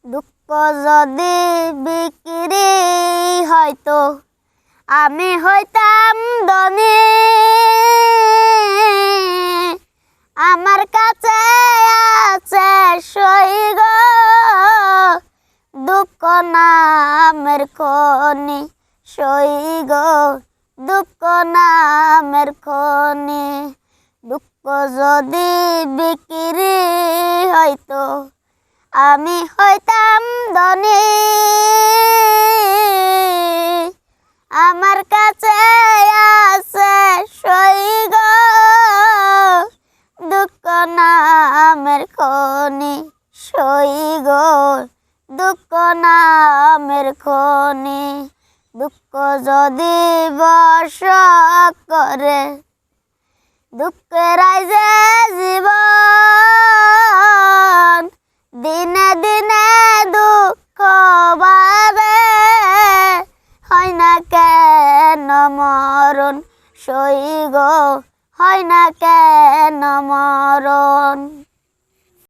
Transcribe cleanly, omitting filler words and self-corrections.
দুঃখ যদি বিক্রি হয়তো আমি হইতাম ধনী। আমার কাছে আছে সই গো দুঃখ নামের খনি, সই গো দুঃখ নামের খনি। দুঃখ যদি বিক্রি হয়তো আমি হইতাম ধনী। আমার কাছে আছে সই গো দুঃখ নামের খনি, সই গো দুঃখ নামের খনি। দুঃখ যদি বশ করে দুঃখের আইজে জীবন, দিনে দিনে দুঃখ বাড়ে হয় না কেন মরণ, সই গো হয় না কেন মরণ।